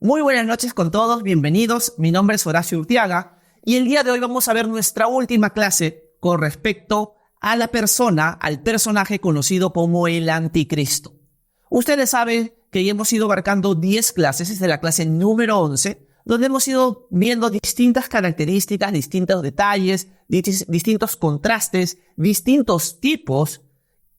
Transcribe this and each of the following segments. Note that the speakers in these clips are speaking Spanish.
Muy buenas noches con todos, bienvenidos. Mi nombre es Horacio Urtiaga y el día de hoy vamos a ver nuestra última clase con respecto a la persona, al personaje conocido como el Anticristo. Ustedes saben que ya hemos ido abarcando 10 clases, desde la clase número 11, donde hemos ido viendo distintas características, distintos detalles, distintos contrastes, distintos tipos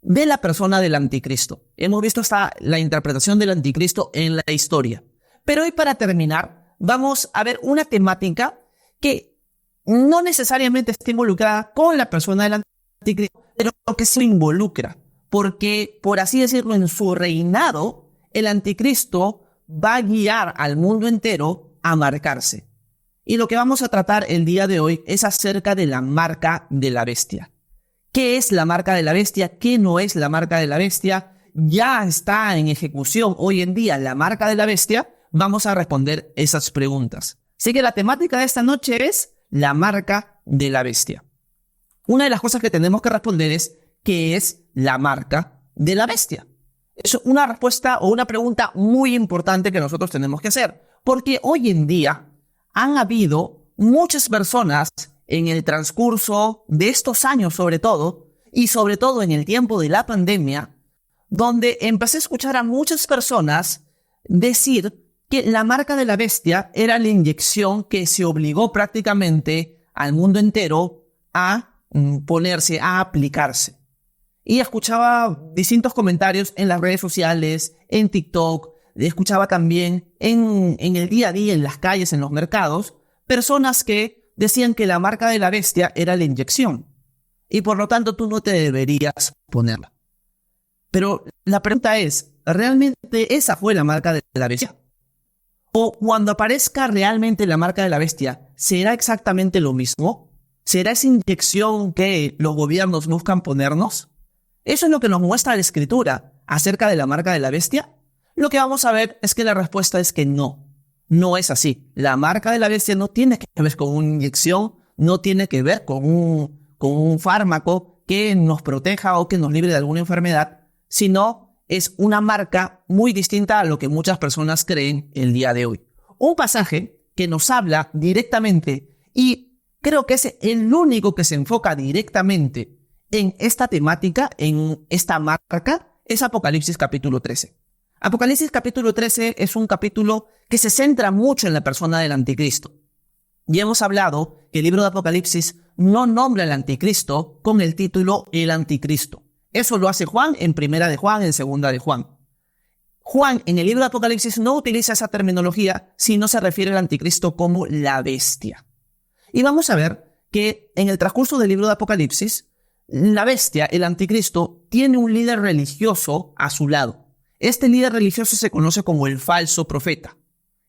de la persona del Anticristo. Hemos visto hasta la interpretación del Anticristo en la historia. Pero hoy, para terminar, vamos a ver una temática que no necesariamente está involucrada con la persona del Anticristo, pero que se involucra, porque, por así decirlo, en su reinado, el Anticristo va a guiar al mundo entero a marcarse. Y lo que vamos a tratar el día de hoy es acerca de la marca de la bestia. ¿Qué es la marca de la bestia? ¿Qué no es la marca de la bestia? Ya está en ejecución hoy en día la marca de la bestia. Vamos a responder esas preguntas. Así que la temática de esta noche es la marca de la bestia. Una de las cosas que tenemos que responder es ¿qué es la marca de la bestia? Es una respuesta o una pregunta muy importante que nosotros tenemos que hacer, porque hoy en día han habido muchas personas en el transcurso de estos años sobre todo, y sobre todo en el tiempo de la pandemia, donde empecé a escuchar a muchas personas decir que la marca de la bestia era la inyección que se obligó prácticamente al mundo entero a ponerse, a aplicarse. Y escuchaba distintos comentarios en las redes sociales, en TikTok, escuchaba también en el día a día, en las calles, en los mercados, personas que decían que la marca de la bestia era la inyección y por lo tanto tú no te deberías ponerla. Pero la pregunta es, ¿realmente esa fue la marca de la bestia? O cuando aparezca realmente la marca de la bestia, ¿será exactamente lo mismo? ¿Será esa inyección que los gobiernos buscan ponernos? ¿Eso es lo que nos muestra la Escritura acerca de la marca de la bestia? Lo que vamos a ver es que la respuesta es que no. No es así. La marca de la bestia no tiene que ver con una inyección, no tiene que ver con un fármaco que nos proteja o que nos libre de alguna enfermedad, sino es una marca muy distinta a lo que muchas personas creen el día de hoy. Un pasaje que nos habla directamente, y creo que es el único que se enfoca directamente en esta temática, en esta marca, es Apocalipsis capítulo 13. Apocalipsis capítulo 13 es un capítulo que se centra mucho en la persona del Anticristo. Ya hemos hablado que el libro de Apocalipsis no nombra al Anticristo con el título El Anticristo. Eso lo hace Juan en Primera de Juan, en Segunda de Juan. Juan en el libro de Apocalipsis no utiliza esa terminología, sino se refiere al Anticristo como la bestia. Y vamos a ver que en el transcurso del libro de Apocalipsis, la bestia, el Anticristo, tiene un líder religioso a su lado. Este líder religioso se conoce como el falso profeta.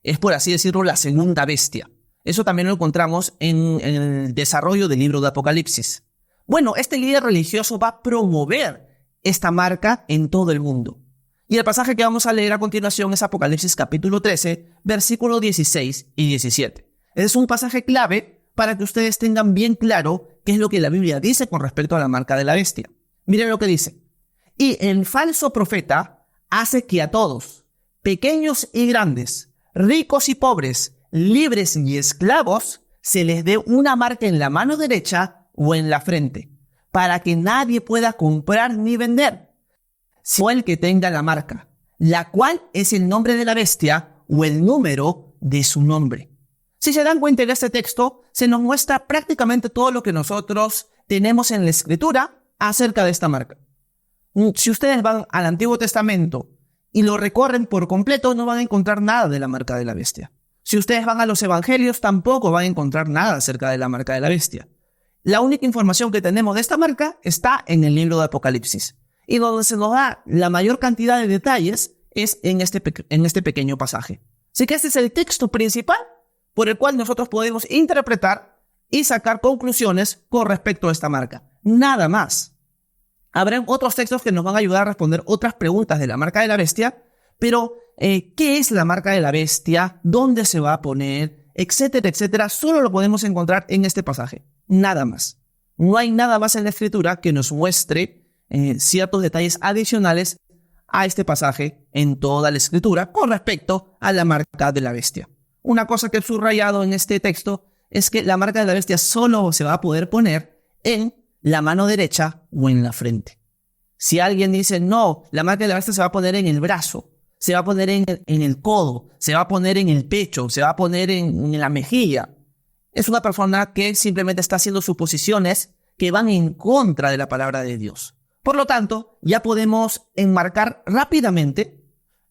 Es, por así decirlo, la segunda bestia. Eso también lo encontramos en el desarrollo del libro de Apocalipsis. Bueno, este líder religioso va a promover esta marca en todo el mundo. Y el pasaje que vamos a leer a continuación es Apocalipsis capítulo 13, versículos 16 y 17. Es un pasaje clave para que ustedes tengan bien claro qué es lo que la Biblia dice con respecto a la marca de la bestia. Miren lo que dice. Y el falso profeta hace que a todos, pequeños y grandes, ricos y pobres, libres y esclavos, se les dé una marca en la mano derecha o en la frente, para que nadie pueda comprar ni vender, sino el que tenga la marca, la cual es el nombre de la bestia o el número de su nombre. Si se dan cuenta, en este texto se nos muestra prácticamente todo lo que nosotros tenemos en la Escritura acerca de esta marca. Si ustedes van al Antiguo Testamento y lo recorren por completo, no van a encontrar nada de la marca de la bestia. Si ustedes van a los Evangelios, tampoco van a encontrar nada acerca de la marca de la bestia. La única información que tenemos de esta marca está en el libro de Apocalipsis. Y donde se nos da la mayor cantidad de detalles es en este pequeño pasaje. Así que este es el texto principal por el cual nosotros podemos interpretar y sacar conclusiones con respecto a esta marca. Nada más. Habrán otros textos que nos van a ayudar a responder otras preguntas de la marca de la bestia, pero ¿qué es la marca de la bestia? ¿Dónde se va a poner? Etcétera, etcétera. Solo lo podemos encontrar en este pasaje. Nada más. No hay nada más en la Escritura que nos muestre ciertos detalles adicionales a este pasaje en toda la Escritura con respecto a la marca de la bestia. Una cosa que he subrayado en este texto es que la marca de la bestia solo se va a poder poner en la mano derecha o en la frente. Si alguien dice, no, la marca de la bestia se va a poner en el brazo, se va a poner en el codo, se va a poner en el pecho, se va a poner en la mejilla, es una persona que simplemente está haciendo suposiciones que van en contra de la palabra de Dios. Por lo tanto, ya podemos enmarcar rápidamente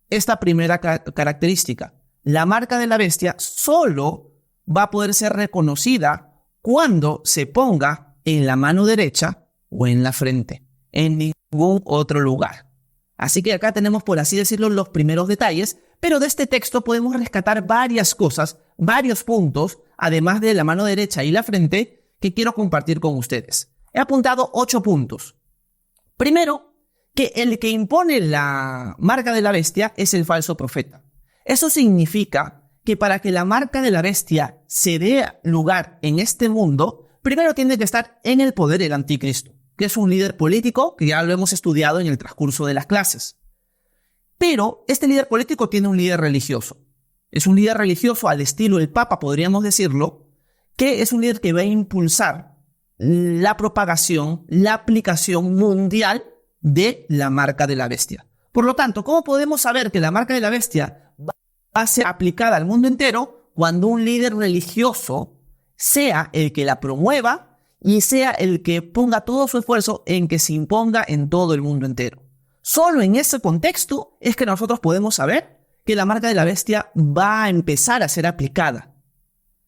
esta primera característica. La marca de la bestia solo va a poder ser reconocida cuando se ponga en la mano derecha o en la frente, en ningún otro lugar. Así que acá tenemos, por así decirlo, los primeros detalles, pero de este texto podemos rescatar varias cosas, varios puntos, además de la mano derecha y la frente, que quiero compartir con ustedes. He apuntado 8 puntos. Primero, que el que impone la marca de la bestia es el falso profeta. Eso significa que para que la marca de la bestia se dé lugar en este mundo, primero tiene que estar en el poder el anticristo, que es un líder político que ya lo hemos estudiado en el transcurso de las clases. Pero este líder político tiene un líder religioso. Es un líder religioso al estilo del Papa, podríamos decirlo, que es un líder que va a impulsar la propagación, la aplicación mundial de la marca de la bestia. Por lo tanto, ¿cómo podemos saber que la marca de la bestia va a ser aplicada al mundo entero cuando un líder religioso sea el que la promueva y sea el que ponga todo su esfuerzo en que se imponga en todo el mundo entero? Solo en ese contexto es que nosotros podemos saber que la marca de la bestia va a empezar a ser aplicada.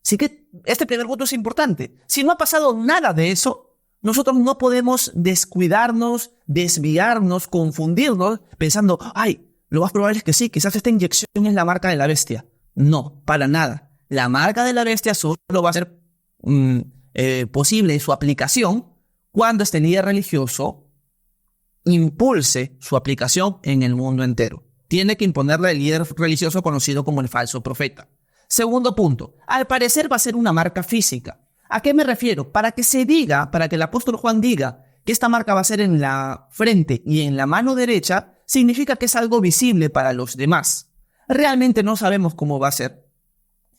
Así que este primer punto es importante. Si no ha pasado nada de eso, nosotros no podemos descuidarnos, desviarnos, confundirnos, pensando, ay, lo más probable es que sí, quizás esta inyección es la marca de la bestia. No, para nada. La marca de la bestia solo va a ser posible su aplicación cuando este líder religioso impulse su aplicación en el mundo entero. Tiene que imponerla el líder religioso conocido como el falso profeta. Segundo punto, al parecer va a ser una marca física. ¿A qué me refiero? Para que el apóstol Juan diga que esta marca va a ser en la frente y en la mano derecha, significa que es algo visible para los demás. Realmente no sabemos cómo va a ser.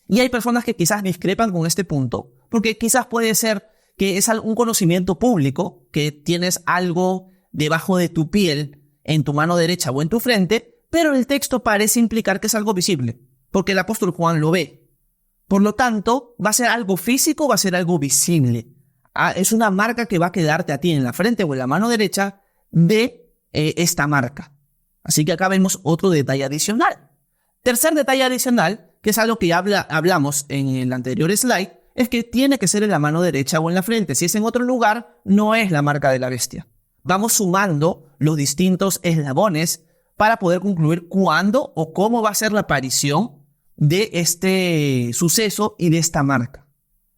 Y hay personas que quizás discrepan con este punto, porque quizás puede ser que es un conocimiento público, que tienes algo debajo de tu piel, en tu mano derecha o en tu frente, pero el texto parece implicar que es algo visible, porque el apóstol Juan lo ve. Por lo tanto, ¿va a ser algo físico o va a ser algo visible? Es una marca que va a quedarte a ti en la frente o en la mano derecha de esta marca. Así que acá vemos otro detalle adicional. Tercer detalle adicional, que es algo que ya hablamos en el anterior slide, es que tiene que ser en la mano derecha o en la frente. Si es en otro lugar, no es la marca de la bestia. Vamos sumando los distintos eslabones para poder concluir cuándo o cómo va a ser la aparición de este suceso y de esta marca.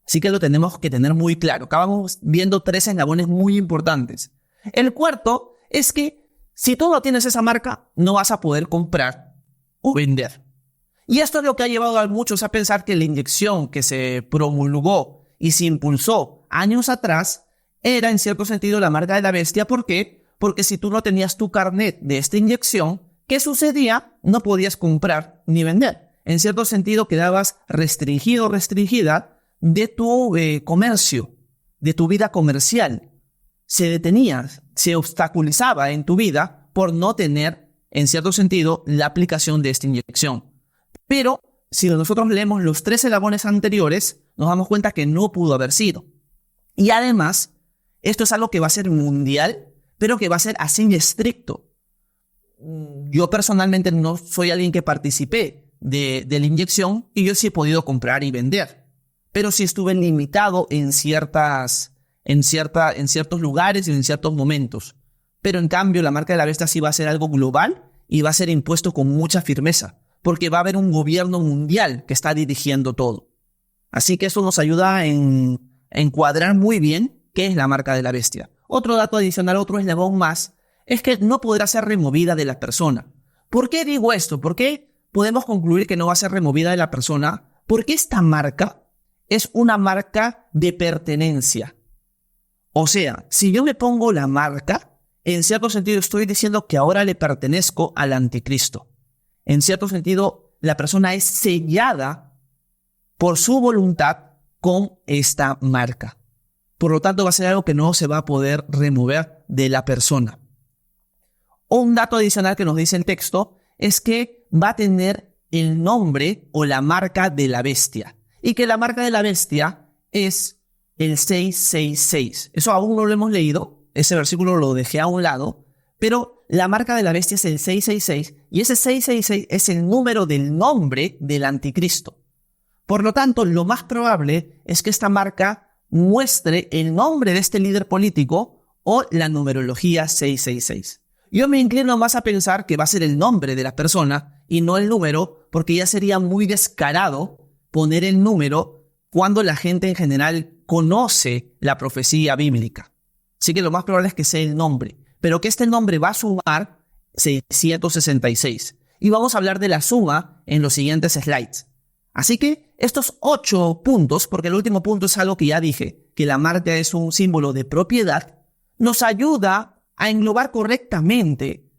Así que lo tenemos que tener muy claro. Acá vamos viendo 3 eslabones muy importantes. El cuarto es que si tú no tienes esa marca, no vas a poder comprar o vender. Y esto es lo que ha llevado a muchos a pensar que la inyección que se promulgó y se impulsó años atrás era en cierto sentido la marca de la bestia. ¿Por qué? Porque si tú no tenías tu carnet de esta inyección, ¿qué sucedía? No podías comprar ni vender. En cierto sentido quedabas restringido o restringida de tu comercio, de tu vida comercial. Se detenía, se obstaculizaba en tu vida por no tener, en cierto sentido, la aplicación de esta inyección. Pero si nosotros leemos los 3 eslabones anteriores, nos damos cuenta que no pudo haber sido. Y además, esto es algo que va a ser mundial, pero que va a ser así de estricto. Yo personalmente no soy alguien que participé de la inyección y yo sí he podido comprar y vender. Pero sí estuve limitado en ciertos lugares y en ciertos momentos. Pero en cambio la marca de la bestia sí va a ser algo global y va a ser impuesto con mucha firmeza, porque va a haber un gobierno mundial que está dirigiendo todo. Así que eso nos ayuda a encuadrar muy bien qué es la marca de la bestia. Otro dato adicional, otro eslabón más, es que no podrá ser removida de la persona. ¿Por qué digo esto? ¿Por qué podemos concluir que no va a ser removida de la persona? Porque esta marca es una marca de pertenencia. O sea, si yo me pongo la marca, en cierto sentido estoy diciendo que ahora le pertenezco al anticristo. En cierto sentido, la persona es sellada por su voluntad con esta marca. Por lo tanto, va a ser algo que no se va a poder remover de la persona. Un dato adicional que nos dice el texto es que va a tener el nombre o la marca de la bestia. Y que la marca de la bestia es el 666. Eso aún no lo hemos leído. Ese versículo lo dejé a un lado. Pero la marca de la bestia es el 666. Y ese 666 es el número del nombre del anticristo. Por lo tanto, lo más probable es que esta marca muestre el nombre de este líder político o la numerología 666. Yo me inclino más a pensar que va a ser el nombre de la persona y no el número, porque ya sería muy descarado poner el número cuando la gente en general conoce la profecía bíblica. Así que lo más probable es que sea el nombre, pero que este nombre va a sumar 666. Y vamos a hablar de la suma en los siguientes slides. Así que estos 8 puntos, porque el último punto es algo que ya dije, que la marca es un símbolo de propiedad, nos ayuda a englobar correctamente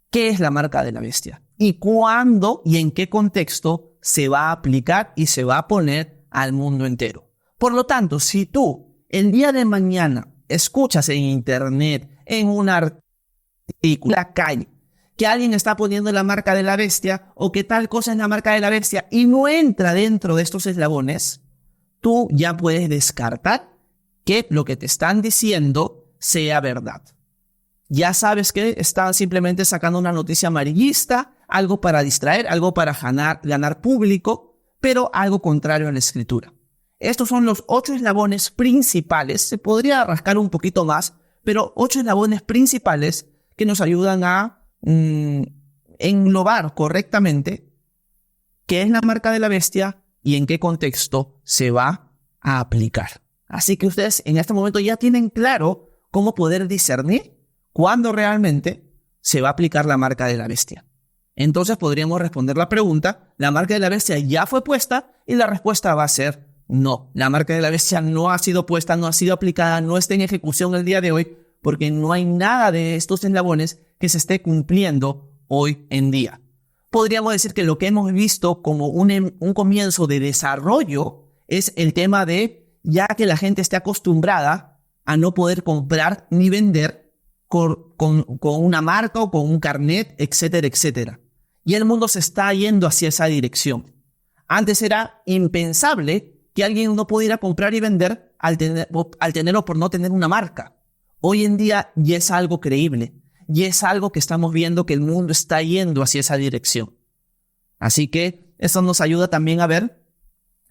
qué es la marca de la bestia y cuándo y en qué contexto se va a aplicar y se va a poner al mundo entero. Por lo tanto, si tú el día de mañana escuchas en internet, en un artículo, en la calle, que alguien está poniendo la marca de la bestia o que tal cosa es la marca de la bestia y no entra dentro de estos eslabones, tú ya puedes descartar que lo que te están diciendo sea verdad. Ya sabes que están simplemente sacando una noticia amarillista, algo para distraer, algo para ganar público, pero algo contrario a la escritura. Estos son los 8 eslabones principales. Se podría rascar un poquito más, pero 8 eslabones principales que nos ayudan a englobar correctamente qué es la marca de la bestia y en qué contexto se va a aplicar. Así que ustedes en este momento ya tienen claro cómo poder discernir cuándo realmente se va a aplicar la marca de la bestia. Entonces podríamos responder la pregunta, ¿la marca de la bestia ya fue puesta? Y la respuesta va a ser no. La marca de la bestia no ha sido puesta, no ha sido aplicada, no está en ejecución el día de hoy, porque no hay nada de estos eslabones que se esté cumpliendo hoy en día. Podríamos decir que lo que hemos visto como un comienzo de desarrollo es el tema de ya que la gente esté acostumbrada a no poder comprar ni vender con una marca o con un carnet, etcétera, etcétera. Y el mundo se está yendo hacia esa dirección. Antes era impensable que alguien no pudiera comprar y vender al tener o por no tener una marca. Hoy en día ya es algo creíble. Y es algo que estamos viendo que el mundo está yendo hacia esa dirección. Así que eso nos ayuda también a ver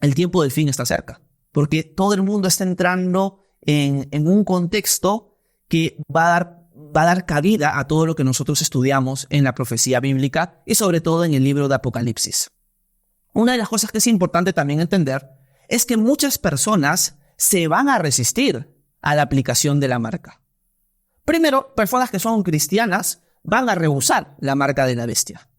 el tiempo del fin está cerca. Porque todo el mundo está entrando en un contexto que va a dar cabida a todo lo que nosotros estudiamos en la profecía bíblica y sobre todo en el libro de Apocalipsis. Una de las cosas que es importante también entender es que muchas personas se van a resistir a la aplicación de la marca. Primero, personas que son cristianas van a rehusar la marca de la bestia.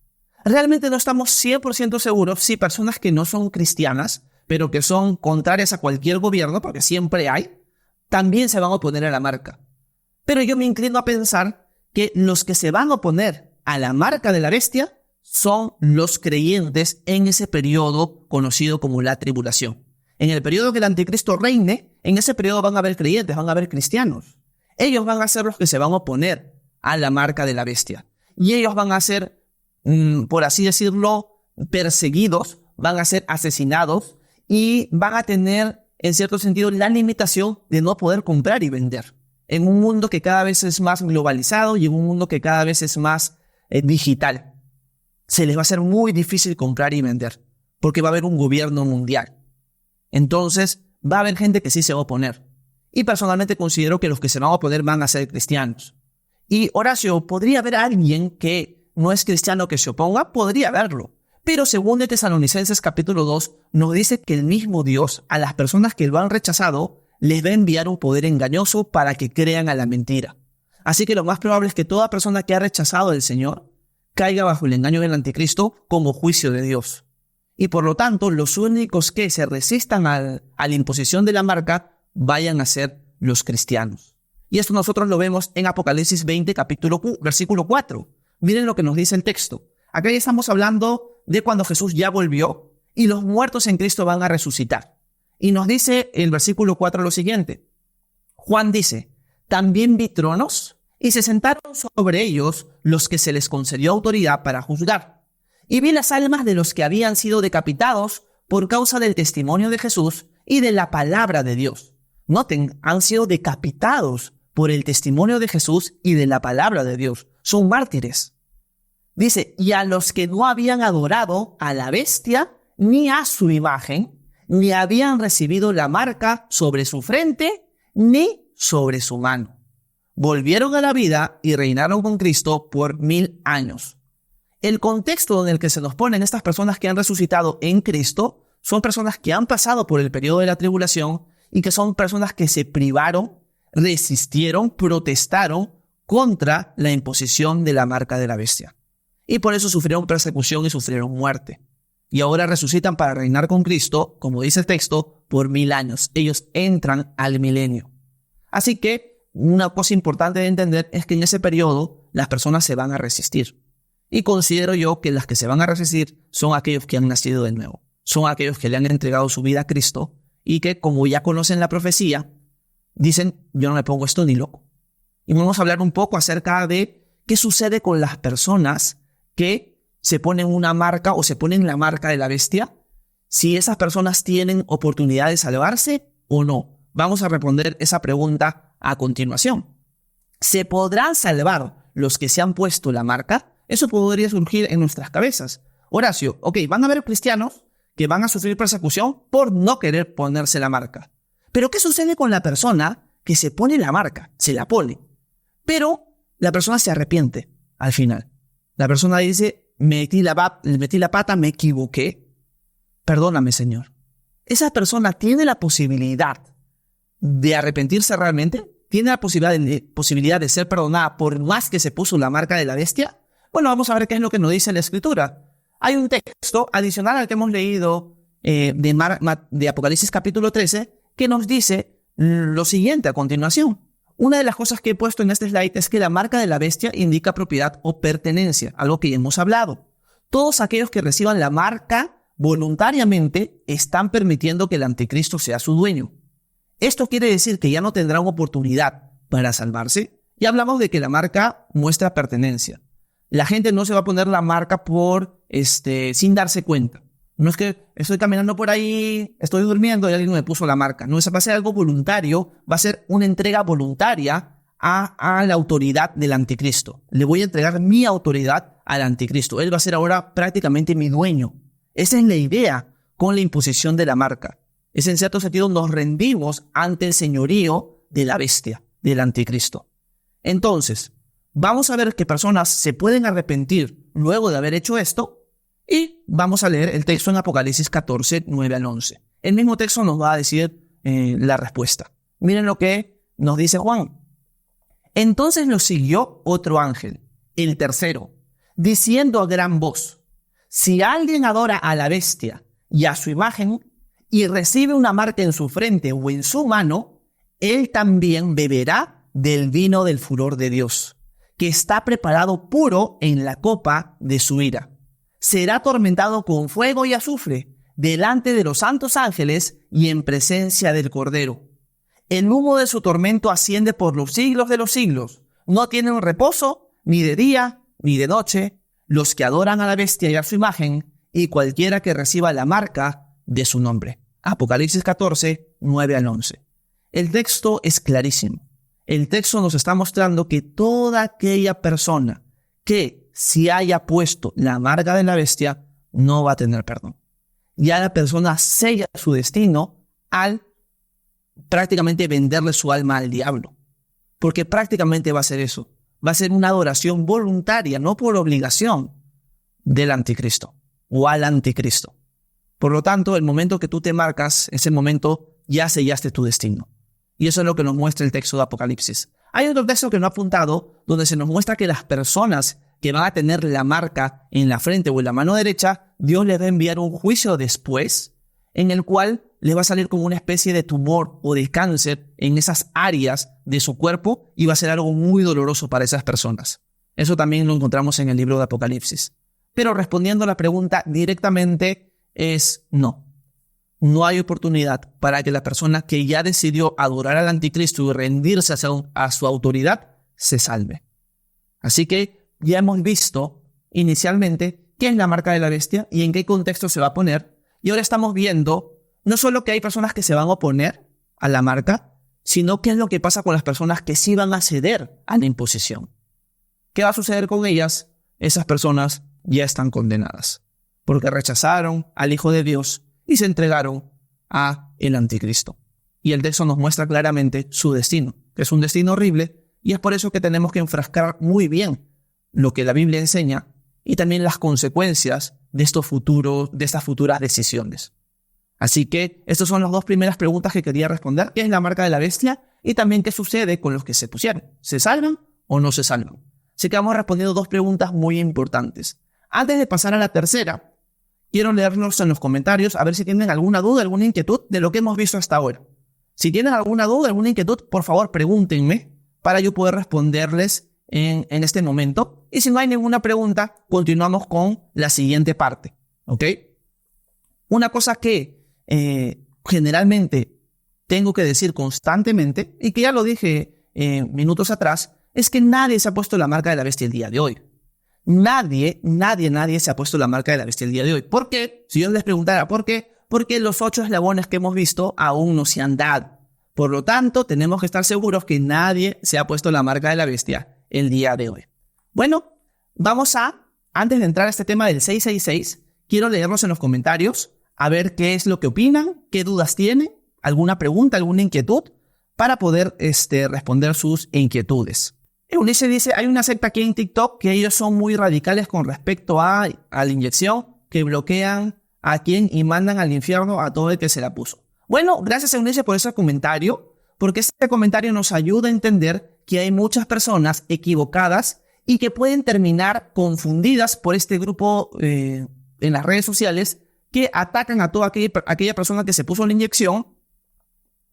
Realmente no estamos 100% seguros si personas que no son cristianas, pero que son contrarias a cualquier gobierno, porque siempre hay, también se van a oponer a la marca. Pero yo me inclino a pensar que los que se van a oponer a la marca de la bestia son los creyentes en ese periodo conocido como la tribulación. En el periodo que el anticristo reine, en ese periodo van a haber creyentes, van a haber cristianos. Ellos van a ser los que se van a oponer a la marca de la bestia. Y ellos van a ser, por así decirlo, perseguidos, van a ser asesinados y van a tener, en cierto sentido, la limitación de no poder comprar y vender. En un mundo que cada vez es más globalizado y en un mundo que cada vez es más digital. Se les va a hacer muy difícil comprar y vender, porque va a haber un gobierno mundial. Entonces, va a haber gente que sí se va a oponer. Y personalmente considero que los que se van a oponer van a ser cristianos. Y Horacio, ¿podría haber alguien que no es cristiano que se oponga? Podría haberlo. Pero según de Tesalonicenses capítulo 2, nos dice que el mismo Dios a las personas que lo han rechazado les va a enviar un poder engañoso para que crean a la mentira. Así que lo más probable es que toda persona que ha rechazado al Señor caiga bajo el engaño del anticristo como juicio de Dios. Y por lo tanto, los únicos que se resistan a la imposición de la marca vayan a ser los cristianos. Y esto nosotros lo vemos en Apocalipsis 20, versículo 4. Miren lo que nos dice el texto. Acá ya estamos hablando de cuando Jesús ya volvió y los muertos en Cristo van a resucitar. Y nos dice el versículo 4 lo siguiente. Juan dice, también vi tronos y se sentaron sobre ellos los que se les concedió autoridad para juzgar. Y vi las almas de los que habían sido decapitados por causa del testimonio de Jesús y de la palabra de Dios. Noten, han sido decapitados por el testimonio de Jesús y de la palabra de Dios. Son mártires. Dice, y a los que no habían adorado a la bestia ni a su imagen, ni habían recibido la marca sobre su frente ni sobre su mano. Volvieron a la vida y reinaron con Cristo por 1000 años. El contexto en el que se nos ponen estas personas que han resucitado en Cristo son personas que han pasado por el periodo de la tribulación y que son personas que se privaron, resistieron, protestaron contra la imposición de la marca de la bestia. Y por eso sufrieron persecución y sufrieron muerte. Y ahora resucitan para reinar con Cristo, como dice el texto, por 1000 años. Ellos entran al milenio. Así que una cosa importante de entender es que en ese periodo las personas se van a resistir. Y considero yo que las que se van a resistir son aquellos que han nacido de nuevo. Son aquellos que le han entregado su vida a Cristo y que, como ya conocen la profecía, dicen, yo no me pongo esto ni loco. Y vamos a hablar un poco acerca de qué sucede con las personas que se ponen una marca o se ponen la marca de la bestia, si esas personas tienen oportunidad de salvarse o no. Vamos a responder esa pregunta a continuación. ¿Se podrán salvar los que se han puesto la marca? Eso podría surgir en nuestras cabezas. Horacio, van a haber cristianos que van a sufrir persecución por no querer ponerse la marca. Pero ¿qué sucede con la persona que se pone la marca? Se la pone. Pero la persona se arrepiente al final. La persona dice, metí la pata, me equivoqué. Perdóname, Señor. ¿Esa persona tiene la posibilidad de arrepentirse realmente? ¿Tiene la posibilidad de ser perdonada por más que se puso la marca de la bestia? Bueno, vamos a ver qué es lo que nos dice la Escritura. Hay un texto adicional al que hemos leído de Apocalipsis capítulo 13 que nos dice lo siguiente a continuación. Una de las cosas que he puesto en este slide es que la marca de la bestia indica propiedad o pertenencia, algo que ya hemos hablado. Todos aquellos que reciban la marca voluntariamente están permitiendo que el anticristo sea su dueño. Esto quiere decir que ya no tendrán oportunidad para salvarse. Ya hablamos de que la marca muestra pertenencia. La gente no se va a poner la marca sin darse cuenta. No es que estoy caminando por ahí, estoy durmiendo y alguien me puso la marca. No, eso va a ser algo voluntario, va a ser una entrega voluntaria a la autoridad del anticristo. Le voy a entregar mi autoridad al anticristo. Él va a ser ahora prácticamente mi dueño. Esa es la idea con la imposición de la marca. Es en cierto sentido nos rendimos ante el señorío de la bestia, del anticristo. Entonces, vamos a ver qué personas se pueden arrepentir luego de haber hecho esto. Y vamos a leer el texto en Apocalipsis 14, 9 al 11. El mismo texto nos va a decir la respuesta. Miren lo que nos dice Juan. Entonces lo siguió otro ángel, el tercero, diciendo a gran voz, si alguien adora a la bestia y a su imagen y recibe una marca en su frente o en su mano, él también beberá del vino del furor de Dios, que está preparado puro en la copa de su ira. Será atormentado con fuego y azufre delante de los santos ángeles y en presencia del Cordero. El humo de su tormento asciende por los siglos de los siglos. No tienen reposo ni de día ni de noche los que adoran a la bestia y a su imagen y cualquiera que reciba la marca de su nombre. Apocalipsis 14, 9 al 11. El texto es clarísimo. El texto nos está mostrando que toda aquella persona que si haya puesto la marca de la bestia, no va a tener perdón. Ya la persona sella su destino al prácticamente venderle su alma al diablo. Porque prácticamente va a ser eso. Va a ser una adoración voluntaria, no por obligación, del anticristo o al anticristo. Por lo tanto, el momento que tú te marcas, ese momento ya sellaste tu destino. Y eso es lo que nos muestra el texto de Apocalipsis. Hay otro texto que no he apuntado, donde se nos muestra que las personas que van a tener la marca en la frente o en la mano derecha, Dios les va a enviar un juicio después, en el cual le va a salir como una especie de tumor o de cáncer en esas áreas de su cuerpo y va a ser algo muy doloroso para esas personas. Eso también lo encontramos en el libro de Apocalipsis. Pero respondiendo a la pregunta directamente es no. No hay oportunidad para que la persona que ya decidió adorar al anticristo y rendirse a su autoridad se salve. Así que ya hemos visto inicialmente qué es la marca de la bestia y en qué contexto se va a poner. Y ahora estamos viendo no solo que hay personas que se van a oponer a la marca, sino qué es lo que pasa con las personas que sí van a ceder a la imposición. ¿Qué va a suceder con ellas? Esas personas ya están condenadas, porque rechazaron al Hijo de Dios y se entregaron a el anticristo. Y el texto nos muestra claramente su destino, que es un destino horrible, y es por eso que tenemos que enfrascar muy bien lo que la Biblia enseña y también las consecuencias de estas futuras decisiones. Así que estas son las dos primeras preguntas que quería responder. ¿Qué es la marca de la bestia? Y también qué sucede con los que se pusieron. ¿Se salvan o no se salvan? Así que vamos respondiendo dos preguntas muy importantes. Antes de pasar a la tercera, quiero leerlos en los comentarios a ver si tienen alguna duda, alguna inquietud de lo que hemos visto hasta ahora. Si tienen alguna duda, alguna inquietud, por favor pregúntenme para yo poder responderles en este momento. Y si no hay ninguna pregunta, continuamos con la siguiente parte. ¿Ok? Una cosa que generalmente tengo que decir constantemente, y que ya lo dije minutos atrás, es que nadie se ha puesto la marca de la bestia el día de hoy. Nadie se ha puesto la marca de la bestia el día de hoy. ¿Por qué? Si yo les preguntara ¿por qué? Porque los 8 eslabones que hemos visto aún no se han dado. Por lo tanto, tenemos que estar seguros que nadie se ha puesto la marca de la bestia el día de hoy. Bueno, antes de entrar a este tema del 666, quiero leerlos en los comentarios, a ver qué es lo que opinan, qué dudas tienen, alguna pregunta, alguna inquietud, para poder responder sus inquietudes. Eunice dice, hay una secta aquí en TikTok que ellos son muy radicales con respecto a la inyección, que bloquean a quien y mandan al infierno a todo el que se la puso. Bueno, gracias Eunice por ese comentario, porque este comentario nos ayuda a entender que hay muchas personas equivocadas y que pueden terminar confundidas por este grupo en las redes sociales que atacan a toda aquella persona que se puso la inyección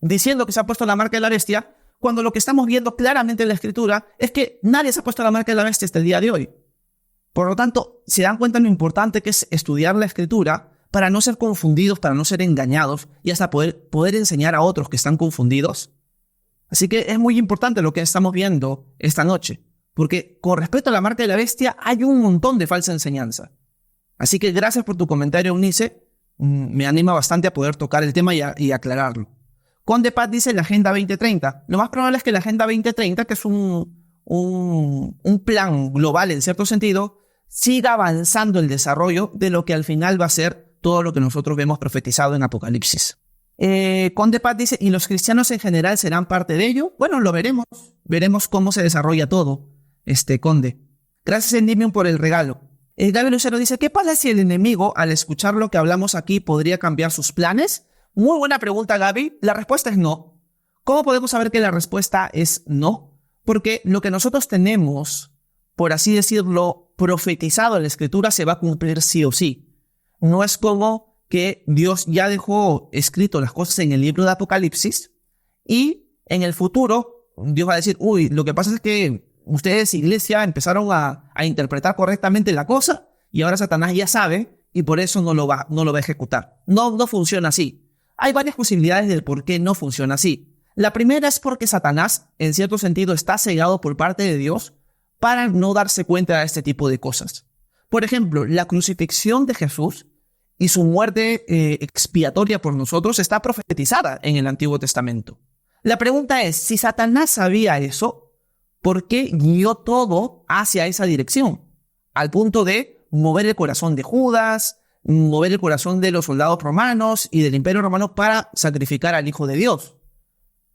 diciendo que se ha puesto la marca de la bestia, cuando lo que estamos viendo claramente en la escritura es que nadie se ha puesto la marca de la bestia hasta el día de hoy. Por lo tanto, se dan cuenta de lo importante que es estudiar la escritura para no ser confundidos, para no ser engañados y hasta poder enseñar a otros que están confundidos. Así que es muy importante lo que estamos viendo esta noche, porque con respecto a la marca de la bestia hay un montón de falsa enseñanza. Así que gracias por tu comentario, Eunice. Me anima bastante a poder tocar el tema y aclararlo. Conde Paz dice la Agenda 2030. Lo más probable es que la Agenda 2030, que es un plan global en cierto sentido, siga avanzando el desarrollo de lo que al final va a ser todo lo que nosotros vemos profetizado en Apocalipsis. Conde Paz dice, ¿y los cristianos en general serán parte de ello? Bueno, lo veremos. Veremos cómo se desarrolla todo, Conde. Gracias, Endymion, por el regalo. Gaby Lucero dice, ¿qué pasa si el enemigo, al escuchar lo que hablamos aquí, podría cambiar sus planes? Muy buena pregunta, Gaby. La respuesta es no. ¿Cómo podemos saber que la respuesta es no? Porque lo que nosotros tenemos, por así decirlo, profetizado en la Escritura se va a cumplir sí o sí. No es como que Dios ya dejó escrito las cosas en el libro de Apocalipsis y en el futuro Dios va a decir, lo que pasa es que ustedes, iglesia, empezaron a interpretar correctamente la cosa y ahora Satanás ya sabe y por eso no lo va a ejecutar. No funciona así. Hay varias posibilidades del por qué no funciona así. La primera es porque Satanás, en cierto sentido, está cegado por parte de Dios para no darse cuenta de este tipo de cosas. Por ejemplo, la crucifixión de Jesús y su muerte expiatoria por nosotros está profetizada en el Antiguo Testamento. La pregunta es, si Satanás sabía eso, ¿por qué guió todo hacia esa dirección? Al punto de mover el corazón de Judas, mover el corazón de los soldados romanos y del Imperio Romano para sacrificar al Hijo de Dios.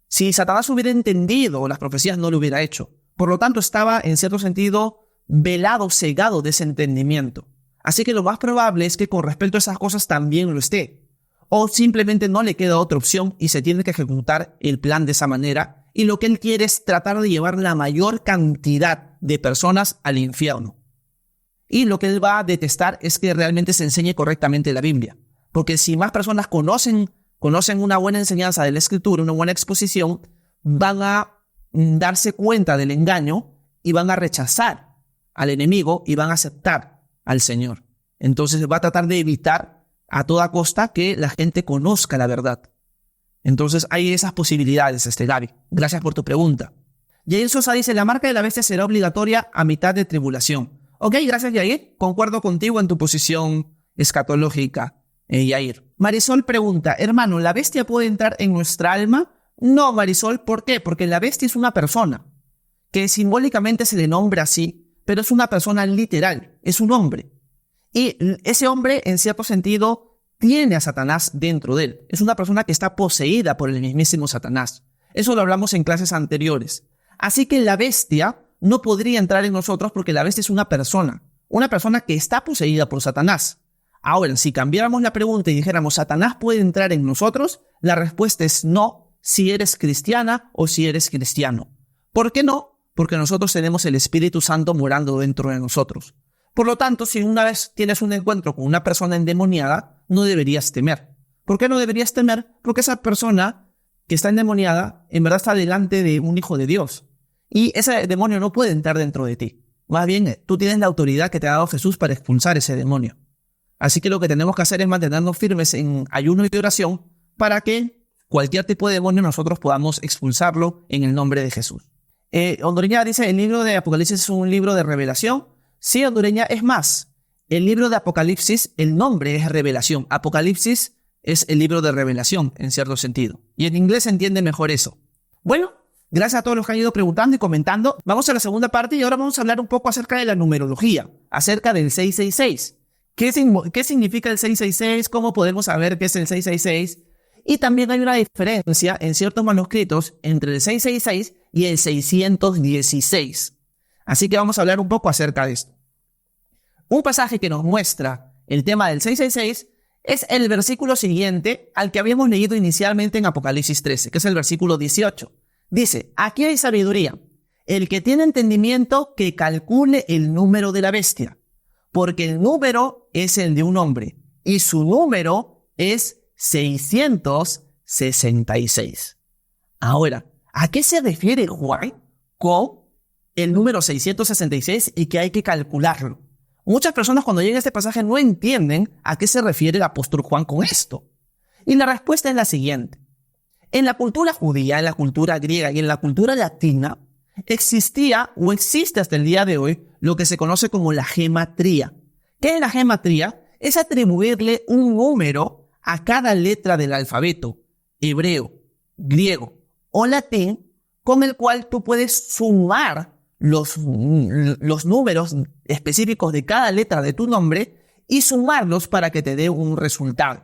Si Satanás hubiera entendido las profecías, no lo hubiera hecho. Por lo tanto, estaba, en cierto sentido, velado, cegado de ese entendimiento. Así que lo más probable es que con respecto a esas cosas también lo esté. O simplemente no le queda otra opción y se tiene que ejecutar el plan de esa manera. Y lo que él quiere es tratar de llevar la mayor cantidad de personas al infierno. Y lo que él va a detestar es que realmente se enseñe correctamente la Biblia. Porque si más personas conocen una buena enseñanza de la Escritura, una buena exposición, van a darse cuenta del engaño y van a rechazar al enemigo y van a aceptar al Señor. Entonces va a tratar de evitar a toda costa que la gente conozca la verdad. Entonces hay esas posibilidades, Gaby. Gracias por tu pregunta. Yair Sosa dice, la marca de la bestia será obligatoria a mitad de tribulación. Ok, gracias, Yair. Concuerdo contigo en tu posición escatológica, Yair. Marisol pregunta, hermano, ¿la bestia puede entrar en nuestra alma? No, Marisol, ¿por qué? Porque la bestia es una persona, que simbólicamente se le nombra así, pero es una persona literal, es un hombre. Y ese hombre, en cierto sentido, tiene a Satanás dentro de él. Es una persona que está poseída por el mismísimo Satanás. Eso lo hablamos en clases anteriores. Así que la bestia no podría entrar en nosotros porque la bestia es una persona que está poseída por Satanás. Ahora, si cambiáramos la pregunta y dijéramos, ¿Satanás puede entrar en nosotros? La respuesta es no, si eres cristiana o si eres cristiano. ¿Por qué no? Porque nosotros tenemos el Espíritu Santo morando dentro de nosotros. Por lo tanto, si una vez tienes un encuentro con una persona endemoniada, no deberías temer. ¿Por qué no deberías temer? Porque esa persona que está endemoniada en verdad está delante de un hijo de Dios. Y ese demonio no puede entrar dentro de ti. Más bien, tú tienes la autoridad que te ha dado Jesús para expulsar ese demonio. Así que lo que tenemos que hacer es mantenernos firmes en ayuno y oración para que cualquier tipo de demonio nosotros podamos expulsarlo en el nombre de Jesús. Hondureña dice, el libro de Apocalipsis es un libro de revelación. Sí, Hondureña, es más. El libro de Apocalipsis, el nombre es revelación. Apocalipsis es el libro de revelación, en cierto sentido. Y en inglés se entiende mejor eso. Bueno, gracias a todos los que han ido preguntando y comentando. Vamos a la segunda parte y ahora vamos a hablar un poco acerca de la numerología, acerca del 666. ¿Qué significa el 666? ¿Cómo podemos saber qué es el 666? Y también hay una diferencia en ciertos manuscritos entre el 666 y el 616. Así que vamos a hablar un poco acerca de esto. Un pasaje que nos muestra el tema del 666 es el versículo siguiente al que habíamos leído inicialmente en Apocalipsis 13, que es el versículo 18. Dice, aquí hay sabiduría. El que tiene entendimiento que calcule el número de la bestia, porque el número es el de un hombre y su número es 666. Ahora, ¿a qué se refiere Juan con el número 666 y que hay que calcularlo? Muchas personas cuando llegan a este pasaje no entienden a qué se refiere el apóstol Juan con esto. Y la respuesta es la siguiente. En la cultura judía, en la cultura griega y en la cultura latina, existía o existe hasta el día de hoy lo que se conoce como la gematría. ¿Qué es la gematría? Es atribuirle un número a cada letra del alfabeto, hebreo, griego o latín, con el cual tú puedes sumar los números específicos de cada letra de tu nombre y sumarlos para que te dé un resultado.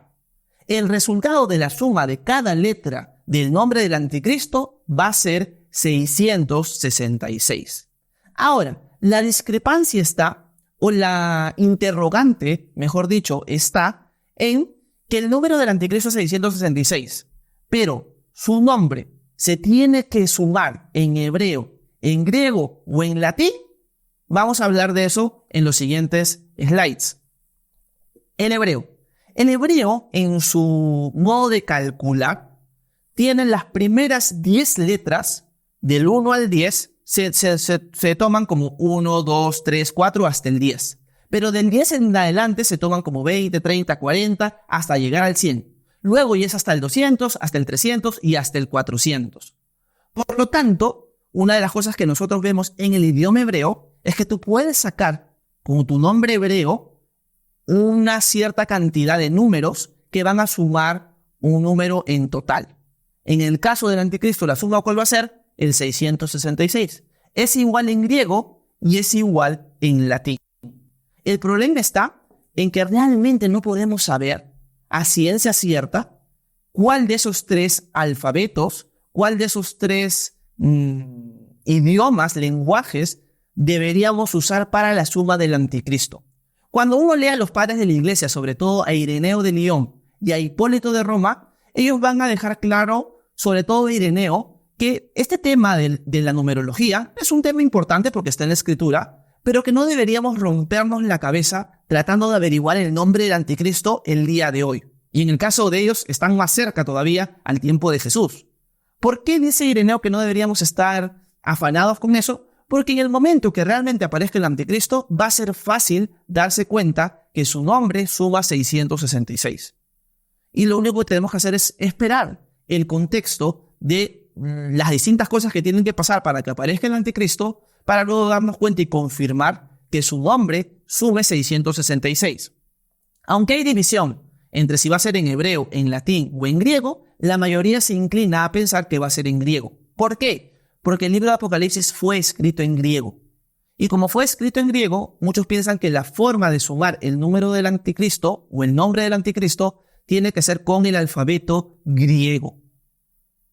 El resultado de la suma de cada letra del nombre del anticristo va a ser 666. Ahora, la discrepancia está, o la interrogante, mejor dicho, está en que el número del anticristo es 666, pero su nombre se tiene que sumar en hebreo, en griego o en latín. Vamos a hablar de eso en los siguientes slides. El hebreo en su modo de calcular tiene las primeras 10 letras del 1 al 10 se toman como 1, 2, 3, 4 hasta el 10. Pero del 10 en adelante se toman como 20, 30, 40 hasta llegar al 100. Luego ya es hasta el 200, hasta el 300 y hasta el 400. Por lo tanto, una de las cosas que nosotros vemos en el idioma hebreo es que tú puedes sacar con tu nombre hebreo una cierta cantidad de números que van a sumar un número en total. En el caso del anticristo, la suma, ¿cuál va a ser? El 666. Es igual en griego y es igual en latín. El problema está en que realmente no podemos saber a ciencia cierta cuál de esos tres alfabetos, cuál de esos tres idiomas, lenguajes, deberíamos usar para la suma del anticristo. Cuando uno lee a los padres de la iglesia, sobre todo a Ireneo de Lyon y a Hipólito de Roma, ellos van a dejar claro, sobre todo Ireneo, que este tema de la numerología es un tema importante porque está en la escritura, pero que no deberíamos rompernos la cabeza tratando de averiguar el nombre del anticristo el día de hoy. Y en el caso de ellos, están más cerca todavía al tiempo de Jesús. ¿Por qué dice Ireneo que no deberíamos estar afanados con eso? Porque en el momento que realmente aparezca el anticristo, va a ser fácil darse cuenta que su nombre suma 666. Y lo único que tenemos que hacer es esperar el contexto de las distintas cosas que tienen que pasar para que aparezca el anticristo, para luego darnos cuenta y confirmar que su nombre sume 666. Aunque hay división entre si va a ser en hebreo, en latín o en griego, la mayoría se inclina a pensar que va a ser en griego. ¿Por qué? Porque el libro de Apocalipsis fue escrito en griego. Y como fue escrito en griego, muchos piensan que la forma de sumar el número del anticristo o el nombre del anticristo tiene que ser con el alfabeto griego.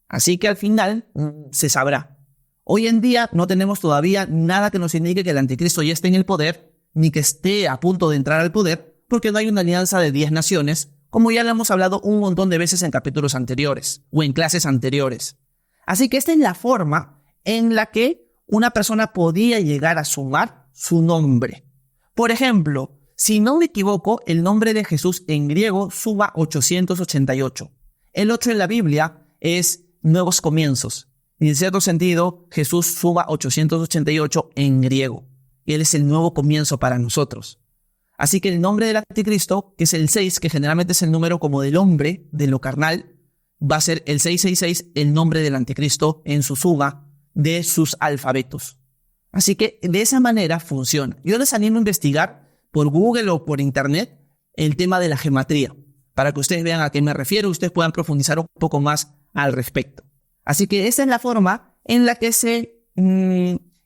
Así que al final se sabrá. Hoy en día no tenemos todavía nada que nos indique que el anticristo ya esté en el poder, ni que esté a punto de entrar al poder, porque no hay una alianza de 10 naciones, como ya lo hemos hablado un montón de veces en capítulos anteriores o en clases anteriores. Así que esta es la forma en la que una persona podía llegar a sumar su nombre. Por ejemplo, si no me equivoco, el nombre de Jesús en griego suma 888. El 8 en la Biblia es nuevos comienzos. Y en cierto sentido, Jesús suma 888 en griego. Él es el nuevo comienzo para nosotros. Así que el nombre del anticristo, que es el 6, que generalmente es el número como del hombre, de lo carnal, va a ser el 666, el nombre del anticristo en su suma de sus alfabetos. Así que de esa manera funciona. Yo les animo a investigar por Google o por Internet el tema de la gematría, para que ustedes vean a qué me refiero y ustedes puedan profundizar un poco más al respecto. Así que esa es la forma en la que se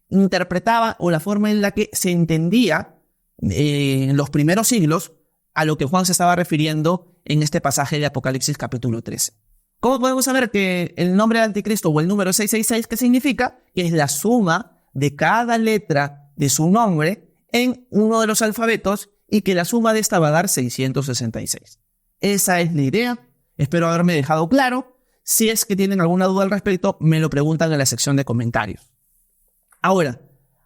interpretaba o la forma en la que se entendía en los primeros siglos a lo que Juan se estaba refiriendo en este pasaje de Apocalipsis capítulo 13. ¿Cómo podemos saber que el nombre del anticristo o el número 666, qué significa? Que es la suma de cada letra de su nombre en uno de los alfabetos y que la suma de esta va a dar 666. Esa es la idea. Espero haberme dejado claro. Si es que tienen alguna duda al respecto, me lo preguntan en la sección de comentarios. Ahora,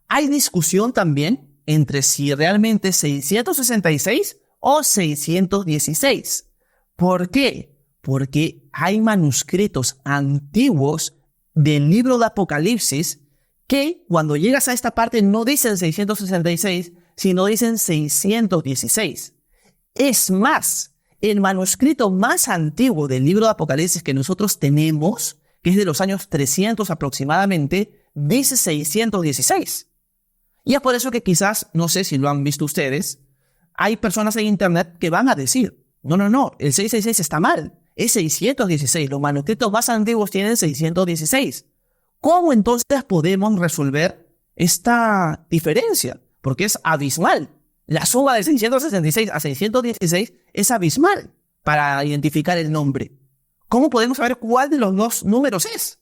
hay discusión también entre si realmente es 666 o 616. ¿Por qué? Porque hay manuscritos antiguos del libro de Apocalipsis que cuando llegas a esta parte no dicen 666, sino dicen 616. Es más, el manuscrito más antiguo del libro de Apocalipsis que nosotros tenemos, que es de los años 300 aproximadamente, dice 616. Y es por eso que quizás, no sé si lo han visto ustedes, hay personas en internet que van a decir, no, el 666 está mal, es 616, los manuscritos más antiguos tienen 616. ¿Cómo entonces podemos resolver esta diferencia? Porque es abismal. La suma de 666 a 616 es abismal para identificar el nombre. ¿Cómo podemos saber cuál de los dos números es?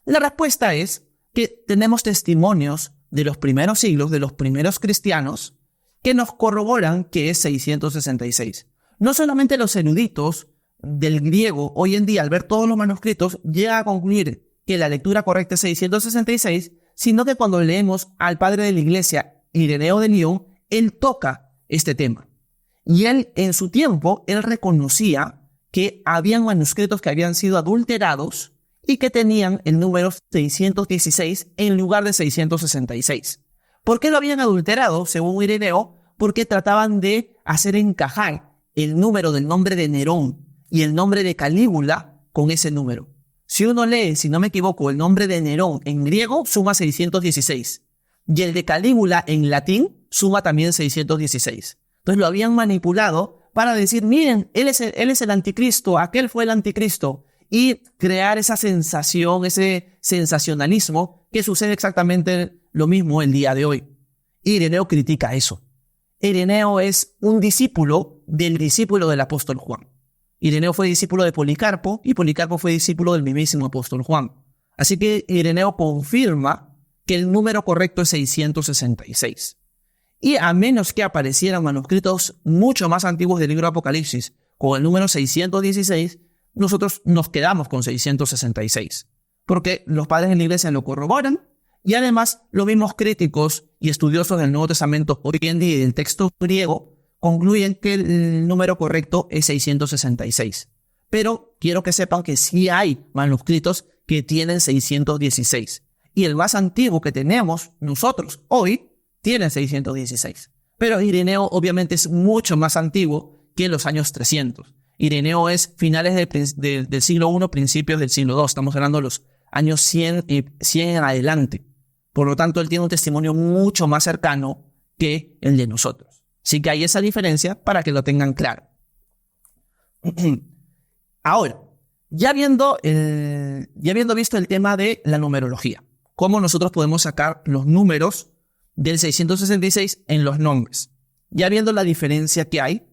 La respuesta es que tenemos testimonios de los primeros siglos, de los primeros cristianos, que nos corroboran que es 666. No solamente los eruditos del griego hoy en día, al ver todos los manuscritos, llegan a concluir que la lectura correcta es 666, sino que cuando leemos al padre de la iglesia, Ireneo de Lyon, él toca este tema. Y él, en su tiempo, él reconocía que habían manuscritos que habían sido adulterados y que tenían el número 616 en lugar de 666. ¿Por qué lo habían adulterado, según Ireneo? Porque trataban de hacer encajar el número del nombre de Nerón y el nombre de Calígula con ese número. Si uno lee, si no me equivoco, el nombre de Nerón en griego suma 616 y el de Calígula en latín suma también 616. Entonces lo habían manipulado para decir, miren, él es el anticristo, aquel fue el anticristo, y crear esa sensación, ese sensacionalismo que sucede exactamente lo mismo el día de hoy. Ireneo critica eso. Ireneo es un discípulo del apóstol Juan. Ireneo fue discípulo de Policarpo y Policarpo fue discípulo del mismísimo apóstol Juan. Así que Ireneo confirma que el número correcto es 666. Y a menos que aparecieran manuscritos mucho más antiguos del libro de Apocalipsis con el número 616, nosotros nos quedamos con 666. Porque los padres de la iglesia lo corroboran y además los mismos críticos y estudiosos del Nuevo Testamento hoy en día del texto griego concluyen que el número correcto es 666. Pero quiero que sepan que sí hay manuscritos que tienen 616. Y el más antiguo que tenemos nosotros hoy tiene 616. Pero Ireneo obviamente es mucho más antiguo que los años 300. Ireneo es finales del siglo I, principios del siglo II. Estamos hablando de los años 100 en adelante. Por lo tanto, él tiene un testimonio mucho más cercano que el de nosotros. Así que hay esa diferencia para que lo tengan claro. Ahora, ya habiendo visto el tema de la numerología, cómo nosotros podemos sacar los números del 666 en los nombres, ya viendo la diferencia que hay,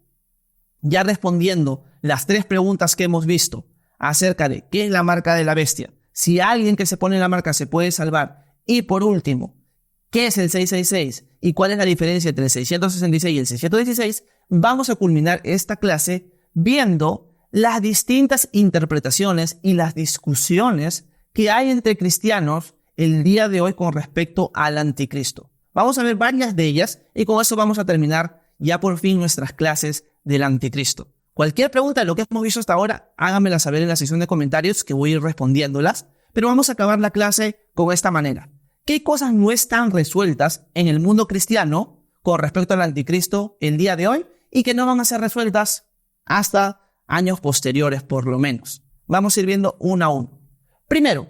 ya respondiendo las 3 preguntas que hemos visto acerca de qué es la marca de la bestia, si alguien que se pone la marca se puede salvar, y por último, qué es el 666 y cuál es la diferencia entre el 666 y el 616, vamos a culminar esta clase viendo las distintas interpretaciones y las discusiones que hay entre cristianos el día de hoy con respecto al anticristo. Vamos a ver varias de ellas y con eso vamos a terminar ya por fin nuestras clases del anticristo. Cualquier pregunta de lo que hemos visto hasta ahora, háganmela saber en la sección de comentarios que voy a ir respondiéndolas, pero vamos a acabar la clase con esta manera. ¿Qué cosas no están resueltas en el mundo cristiano con respecto al anticristo el día de hoy y que no van a ser resueltas hasta años posteriores por lo menos? Vamos a ir viendo uno a uno. Primero,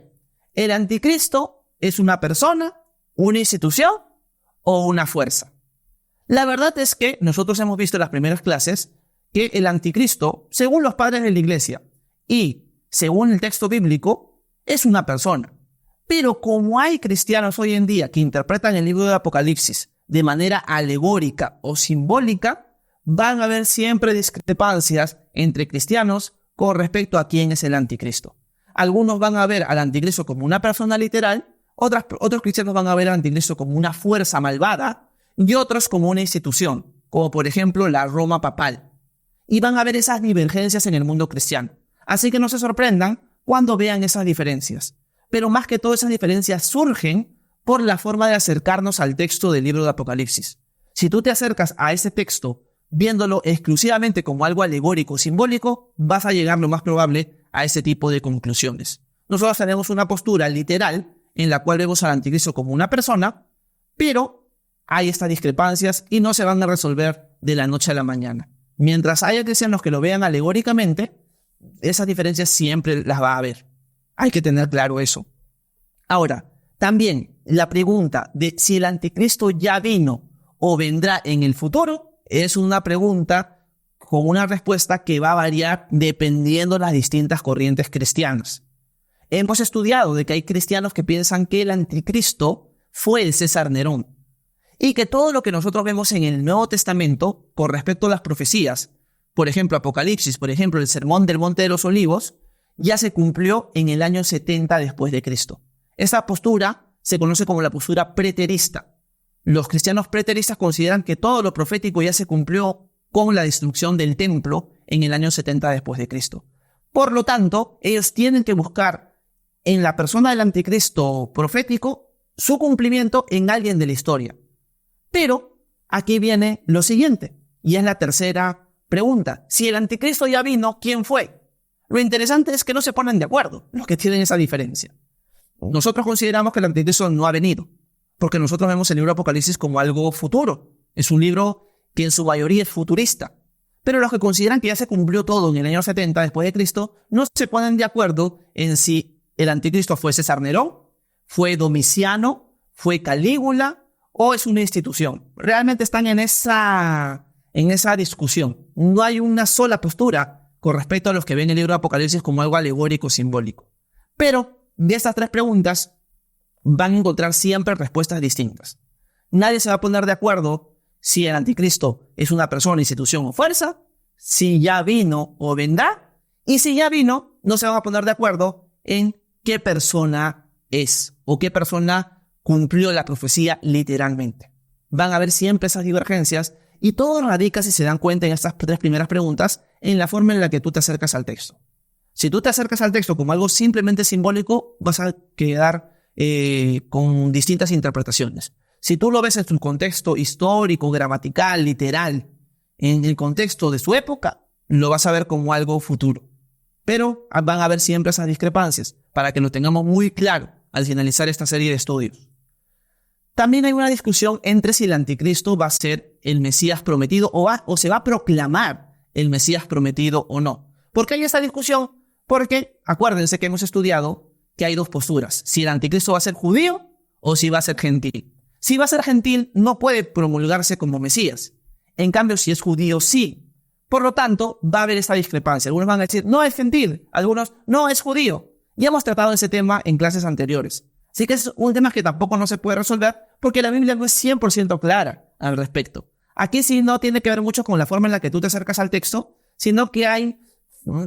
¿el anticristo es una persona, una institución o una fuerza? La verdad es que nosotros hemos visto en las primeras clases que el anticristo, según los padres de la iglesia y según el texto bíblico, es una persona. Pero como hay cristianos hoy en día que interpretan el libro de Apocalipsis de manera alegórica o simbólica, van a haber siempre discrepancias entre cristianos con respecto a quién es el anticristo. Algunos van a ver al anticristo como una persona literal, otros cristianos van a ver al anticristo como una fuerza malvada y otros como una institución, como por ejemplo la Roma papal. Y van a ver esas divergencias en el mundo cristiano. Así que no se sorprendan cuando vean esas diferencias. Pero más que todo esas diferencias surgen por la forma de acercarnos al texto del libro de Apocalipsis. Si tú te acercas a ese texto viéndolo exclusivamente como algo alegórico o simbólico, vas a llegar lo más probable a ese tipo de conclusiones. Nosotros tenemos una postura literal en la cual vemos al anticristo como una persona, pero hay estas discrepancias y no se van a resolver de la noche a la mañana. Mientras haya cristianos que lo vean alegóricamente, esas diferencias siempre las va a haber. Hay que tener claro eso. Ahora, también la pregunta de si el anticristo ya vino o vendrá en el futuro es una pregunta con una respuesta que va a variar dependiendo de las distintas corrientes cristianas. Hemos estudiado de que hay cristianos que piensan que el anticristo fue el César Nerón y que todo lo que nosotros vemos en el Nuevo Testamento con respecto a las profecías, por ejemplo Apocalipsis, por ejemplo el Sermón del Monte de los Olivos, ya se cumplió en el año 70 después de Cristo. Esa postura se conoce como la postura preterista. Los cristianos preteristas consideran que todo lo profético ya se cumplió con la destrucción del templo en el año 70 después de Cristo. Por lo tanto, ellos tienen que buscar en la persona del anticristo profético su cumplimiento en alguien de la historia. Pero aquí viene lo siguiente, y es la tercera pregunta. Si el anticristo ya vino, ¿quién fue? Lo interesante es que no se ponen de acuerdo los que tienen esa diferencia. Nosotros consideramos que el anticristo no ha venido, porque nosotros vemos el libro de Apocalipsis como algo futuro. Es un libro que en su mayoría es futurista. Pero los que consideran que ya se cumplió todo en el año 70 después de Cristo, no se ponen de acuerdo en si el anticristo fue César Nerón, fue Domiciano, fue Calígula o es una institución. Realmente están en esa discusión. No hay una sola postura con respecto a los que ven el libro de Apocalipsis como algo alegórico, simbólico. Pero de estas 3 preguntas van a encontrar siempre respuestas distintas. Nadie se va a poner de acuerdo si el anticristo es una persona, institución o fuerza, si ya vino o vendrá, y si ya vino, no se van a poner de acuerdo en qué persona es o qué persona cumplió la profecía literalmente. Van a haber siempre esas divergencias y todo radica, si se dan cuenta en estas 3 primeras preguntas, en la forma en la que tú te acercas al texto. Si tú te acercas al texto como algo simplemente simbólico, vas a quedar con distintas interpretaciones. Si tú lo ves en su contexto histórico, gramatical, literal, en el contexto de su época, lo vas a ver como algo futuro. Pero van a haber siempre esas discrepancias, para que lo tengamos muy claro al finalizar esta serie de estudios. También hay una discusión entre si el anticristo va a ser el Mesías prometido o se va a proclamar el Mesías prometido o no. ¿Por qué hay esta discusión? Porque acuérdense que hemos estudiado que hay dos posturas. Si el anticristo va a ser judío o si va a ser gentil. Si va a ser gentil, no puede promulgarse como Mesías. En cambio, si es judío, sí. Por lo tanto, va a haber esta discrepancia. Algunos van a decir, no es gentil. Algunos, no es judío. Ya hemos tratado ese tema en clases anteriores. Así que es un tema que tampoco no se puede resolver porque la Biblia no es 100% clara al respecto. Aquí sí no tiene que ver mucho con la forma en la que tú te acercas al texto, sino que hay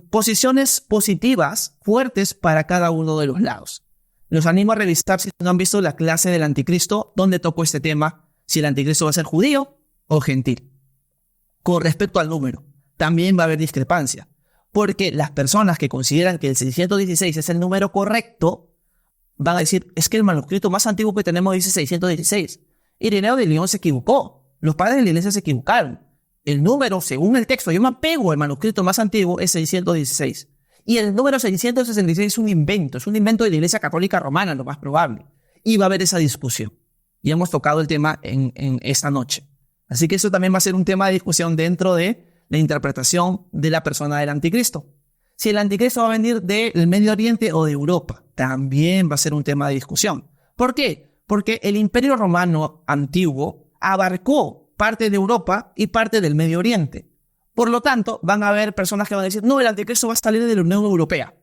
posiciones positivas fuertes para cada uno de los lados. Los animo a revisar si no han visto la clase del anticristo, donde tocó este tema, si el anticristo va a ser judío o gentil. Con respecto al número, también va a haber discrepancia, porque las personas que consideran que el 616 es el número correcto, van a decir, es que el manuscrito más antiguo que tenemos dice 616. Ireneo de Lyon se equivocó. Los padres de la iglesia se equivocaron. El número, según el texto, yo me apego al manuscrito más antiguo, es 616. Y el número 666 es un invento de la iglesia católica romana, lo más probable. Y va a haber esa discusión. Y hemos tocado el tema en esta noche. Así que eso también va a ser un tema de discusión dentro de la interpretación de la persona del anticristo. Si el anticristo va a venir del Medio Oriente o de Europa, también va a ser un tema de discusión. ¿Por qué? Porque el Imperio Romano antiguo abarcó parte de Europa y parte del Medio Oriente. Por lo tanto, van a haber personas que van a decir, no, el anticristo va a salir de la Unión Europea.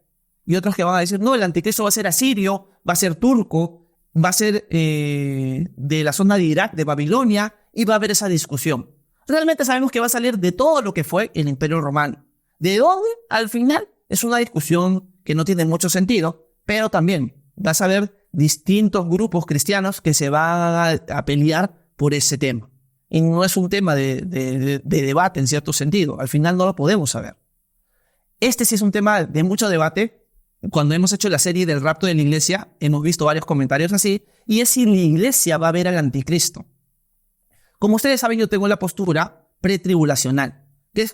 Y otros que van a decir, no, el anticristo va a ser asirio, va a ser turco, va a ser de la zona de Irak, de Babilonia, y va a haber esa discusión. Realmente sabemos que va a salir de todo lo que fue el Imperio Romano. ¿De dónde? Al final es una discusión que no tiene mucho sentido, pero también vas a ver distintos grupos cristianos que se van a pelear por ese tema. Y no es un tema de debate en cierto sentido. Al final no lo podemos saber. Este sí es un tema de mucho debate. Cuando hemos hecho la serie del rapto de la iglesia, hemos visto varios comentarios así, y es si la iglesia va a ver al anticristo. Como ustedes saben, yo tengo la postura pretribulacional.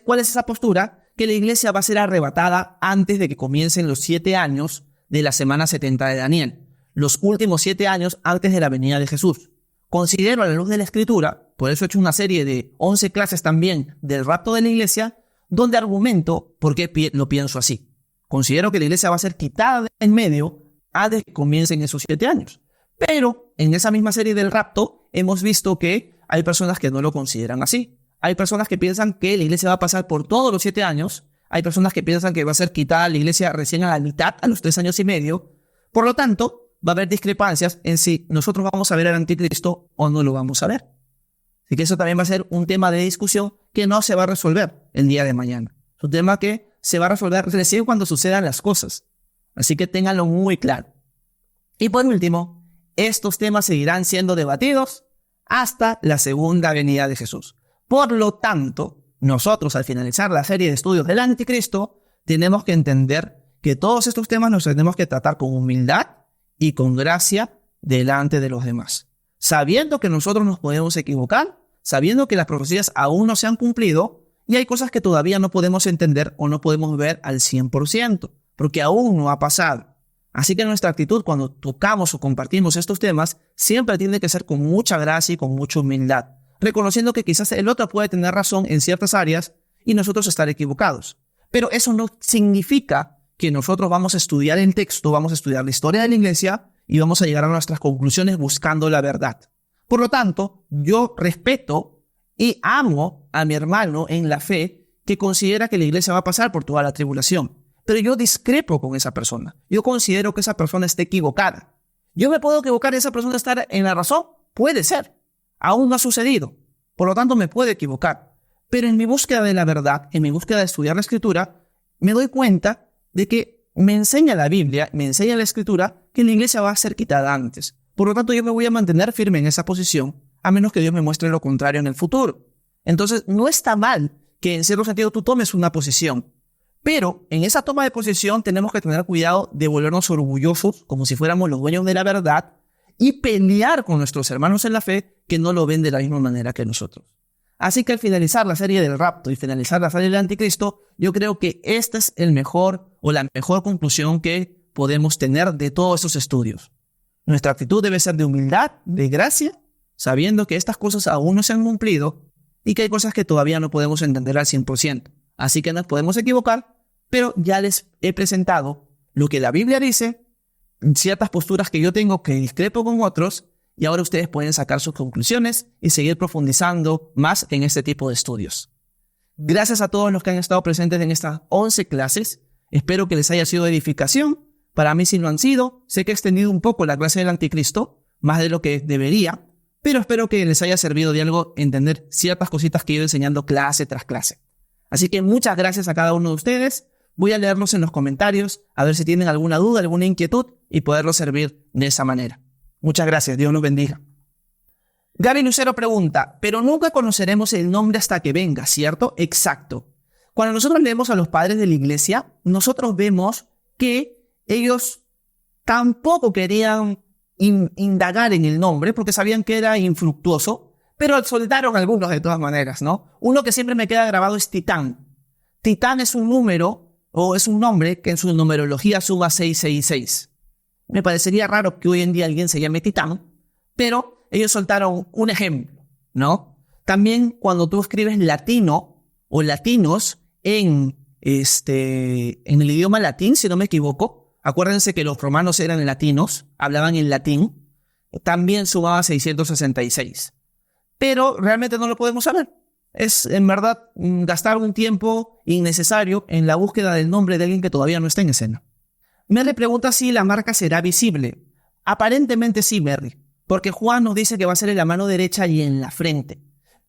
¿Cuál es esa postura? Que la iglesia va a ser arrebatada antes de que comiencen los 7 años de la semana 70 de Daniel. Los últimos 7 años antes de la venida de Jesús. Considero a la luz de la Escritura, por eso he hecho una serie de 11 clases también del rapto de la iglesia, donde argumento por qué lo pienso así. Considero que la iglesia va a ser quitada en medio antes de que comiencen esos 7 años. Pero en esa misma serie del rapto hemos visto que hay personas que no lo consideran así. Hay personas que piensan que la iglesia va a pasar por todos los 7 años. Hay personas que piensan que va a ser quitada la iglesia recién a la mitad, a los 3 años y medio. Por lo tanto, va a haber discrepancias en si nosotros vamos a ver al anticristo o no lo vamos a ver. Así que eso también va a ser un tema de discusión que no se va a resolver el día de mañana. Es un tema que se va a resolver recién cuando sucedan las cosas. Así que ténganlo muy claro. Y por último, estos temas seguirán siendo debatidos hasta la segunda venida de Jesús. Por lo tanto, nosotros al finalizar la serie de estudios del anticristo, tenemos que entender que todos estos temas los tenemos que tratar con humildad y con gracia delante de los demás. Sabiendo que nosotros nos podemos equivocar, sabiendo que las profecías aún no se han cumplido y hay cosas que todavía no podemos entender o no podemos ver al 100%, porque aún no ha pasado. Así que nuestra actitud cuando tocamos o compartimos estos temas siempre tiene que ser con mucha gracia y con mucha humildad, reconociendo que quizás el otro puede tener razón en ciertas áreas y nosotros estar equivocados. Pero eso no significa que nosotros vamos a estudiar el texto, vamos a estudiar la historia de la iglesia y vamos a llegar a nuestras conclusiones buscando la verdad. Por lo tanto, yo respeto y amo a mi hermano en la fe que considera que la iglesia va a pasar por toda la tribulación. Pero yo discrepo con esa persona. Yo considero que esa persona está equivocada. ¿Yo me puedo equivocar y esa persona estar en la razón? Puede ser. Aún no ha sucedido. Por lo tanto, me puedo equivocar. Pero en mi búsqueda de la verdad, en mi búsqueda de estudiar la Escritura, me doy cuenta de que me enseña la Biblia, me enseña la Escritura, que la iglesia va a ser quitada antes. Por lo tanto, yo me voy a mantener firme en esa posición, a menos que Dios me muestre lo contrario en el futuro. Entonces, no está mal que en cierto sentido tú tomes una posición. Pero en esa toma de posición tenemos que tener cuidado de volvernos orgullosos, como si fuéramos los dueños de la verdad, y pelear con nuestros hermanos en la fe que no lo ven de la misma manera que nosotros. Así que al finalizar la serie del rapto y finalizar la serie del anticristo, yo creo que esta es el mejor o la mejor conclusión que podemos tener de todos estos estudios. Nuestra actitud debe ser de humildad, de gracia, sabiendo que estas cosas aún no se han cumplido y que hay cosas que todavía no podemos entender al 100%. Así que nos podemos equivocar, pero ya les he presentado lo que la Biblia dice, ciertas posturas que yo tengo que discrepo con otros, y ahora ustedes pueden sacar sus conclusiones y seguir profundizando más en este tipo de estudios. Gracias a todos los que han estado presentes en estas 11 clases. Espero que les haya sido de edificación. Para mí sí lo han sido. Sé que he extendido un poco la clase del anticristo, más de lo que debería, pero espero que les haya servido de algo entender ciertas cositas que he ido enseñando clase tras clase. Así que muchas gracias a cada uno de ustedes. Voy a leerlos en los comentarios, a ver si tienen alguna duda, alguna inquietud y poderlos servir de esa manera. Muchas gracias, Dios los bendiga. Gaby Lucero pregunta, pero nunca conoceremos el nombre hasta que venga, ¿cierto? Exacto. Cuando nosotros leemos a los padres de la iglesia, nosotros vemos que ellos tampoco querían indagar en el nombre porque sabían que era infructuoso, pero soltaron algunos de todas maneras, ¿no? Uno que siempre me queda grabado es Titán. Titán es un número o es un nombre que en su numerología suma 666. Me parecería raro que hoy en día alguien se llame Titán, pero ellos soltaron un ejemplo, ¿no? También cuando tú escribes latino o latinos en el idioma latín, si no me equivoco, acuérdense que los romanos eran latinos, hablaban en latín, también sumaba 666. Pero realmente no lo podemos saber. Es, en verdad, gastar un tiempo innecesario en la búsqueda del nombre de alguien que todavía no está en escena. Mary pregunta si la marca será visible. Aparentemente sí, Mary, porque Juan nos dice que va a ser en la mano derecha y en la frente.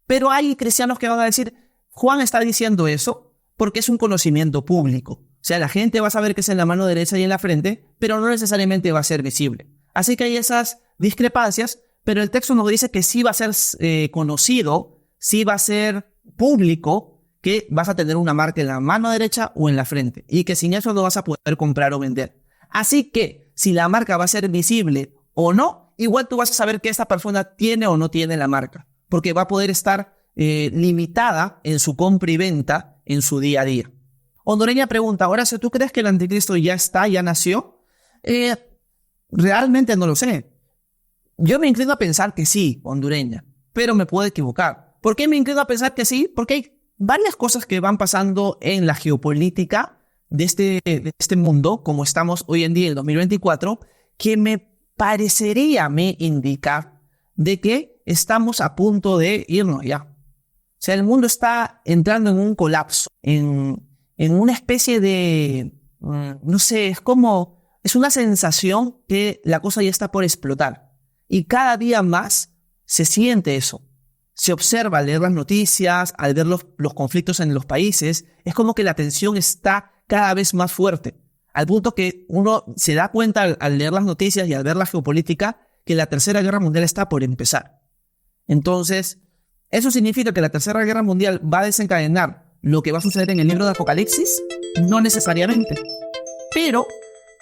Pero hay cristianos que van a decir, Juan está diciendo eso porque es un conocimiento público. O sea, la gente va a saber que es en la mano derecha y en la frente, pero no necesariamente va a ser visible. Así que hay esas discrepancias, pero el texto nos dice que sí va a ser conocido, sí va a ser público, que vas a tener una marca en la mano derecha o en la frente y que sin eso no vas a poder comprar o vender. Así que si la marca va a ser visible o no, igual tú vas a saber que esta persona tiene o no tiene la marca, porque va a poder estar limitada en su compra y venta en su día a día. Hondureña pregunta, Horacio, ¿tú crees que el anticristo ya está, ya nació? Realmente no lo sé. Yo me inclino a pensar que sí, hondureña, pero me puedo equivocar. ¿Por qué me inclino a pensar que sí? Porque hay varias cosas que van pasando en la geopolítica de este mundo, como estamos hoy en día, en 2024, que me indica de que estamos a punto de irnos ya. O sea, el mundo está entrando en un colapso, en una especie de, no sé, es una sensación que la cosa ya está por explotar. Y cada día más se siente eso. Se observa al leer las noticias, al ver los conflictos en los países, es como que la tensión está cada vez más fuerte, al punto que uno se da cuenta al leer las noticias y al ver la geopolítica que la Tercera Guerra Mundial está por empezar. Entonces, ¿eso significa que la Tercera Guerra Mundial va a desencadenar lo que va a suceder en el libro de Apocalipsis? No necesariamente, pero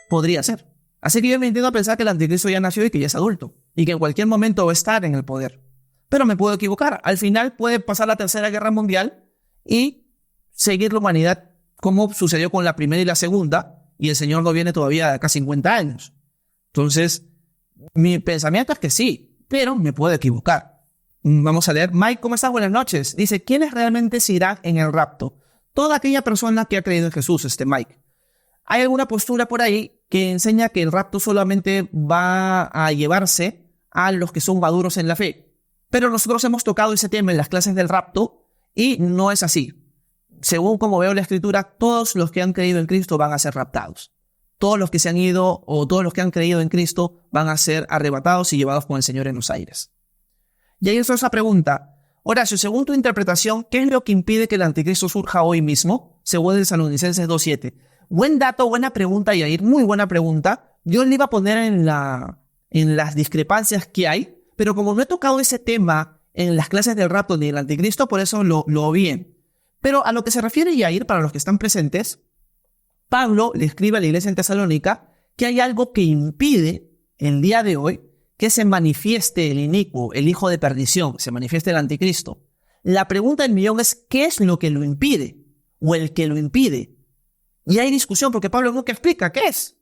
podría ser. Así que yo me entiendo a pensar que el anticristo ya nació y que ya es adulto, y que en cualquier momento va a estar en el poder. Pero me puedo equivocar. Al final puede pasar la Tercera Guerra Mundial y seguir la humanidad como sucedió con la Primera y la Segunda, y el Señor no viene todavía de acá 50 años. Entonces, mi pensamiento es que sí, pero me puedo equivocar. Vamos a leer. Mike, ¿cómo estás? Buenas noches. Dice, ¿quiénes realmente se irán en el rapto? Toda aquella persona que ha creído en Jesús, Mike. Hay alguna postura por ahí que enseña que el rapto solamente va a llevarse a los que son maduros en la fe. Pero nosotros hemos tocado ese tema en las clases del rapto y no es así. Según como veo la escritura, todos los que han creído en Cristo van a ser raptados. Todos los que se han ido o todos los que han creído en Cristo van a ser arrebatados y llevados con el Señor en los aires. Y ahí está esa pregunta. Horacio, según tu interpretación, ¿qué es lo que impide que el anticristo surja hoy mismo? Según Tesalonicenses 2:7. Buen dato, buena pregunta, Yair, muy buena pregunta. Yo le iba a poner en las discrepancias que hay, pero como no he tocado ese tema en las clases del rapto ni del anticristo, por eso lo obvié. Pero a lo que se refiere Yair, para los que están presentes, Pablo le escribe a la iglesia en Tesalónica que hay algo que impide el día de hoy que se manifieste el inicuo, el hijo de perdición, se manifieste el anticristo. La pregunta del millón es, ¿qué es lo que lo impide? O el que lo impide. Y hay discusión porque Pablo nunca explica qué es.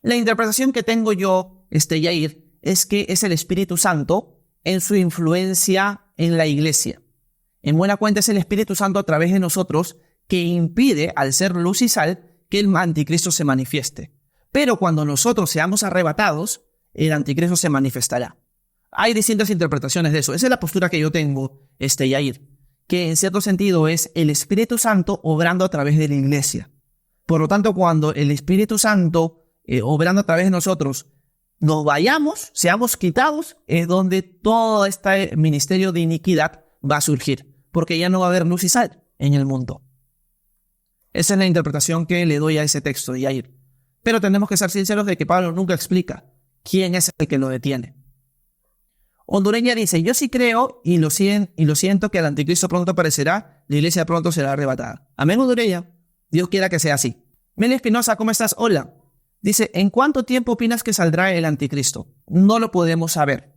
La interpretación que tengo yo, Yair, es que es el Espíritu Santo en su influencia en la iglesia. En buena cuenta es el Espíritu Santo a través de nosotros que impide, al ser luz y sal, que el anticristo se manifieste. Pero cuando nosotros seamos arrebatados, el anticristo se manifestará. Hay distintas interpretaciones de eso. Esa es la postura que yo tengo, Yair, que en cierto sentido es el Espíritu Santo obrando a través de la iglesia. Por lo tanto, cuando el Espíritu Santo obrando a través de nosotros, nos vayamos, seamos quitados, es donde todo este ministerio de iniquidad va a surgir, porque ya no va a haber luz y sal en el mundo. Esa es la interpretación que le doy a ese texto de Yair. Pero tenemos que ser sinceros de que Pablo nunca explica quién es el que lo detiene. Hondureña dice, yo sí creo y lo siento que el anticristo pronto aparecerá, la iglesia pronto será arrebatada. Amén, Hondureña. Dios quiera que sea así. Meli Espinosa, ¿cómo estás? Hola. Dice, ¿en cuánto tiempo opinas que saldrá el anticristo? No lo podemos saber,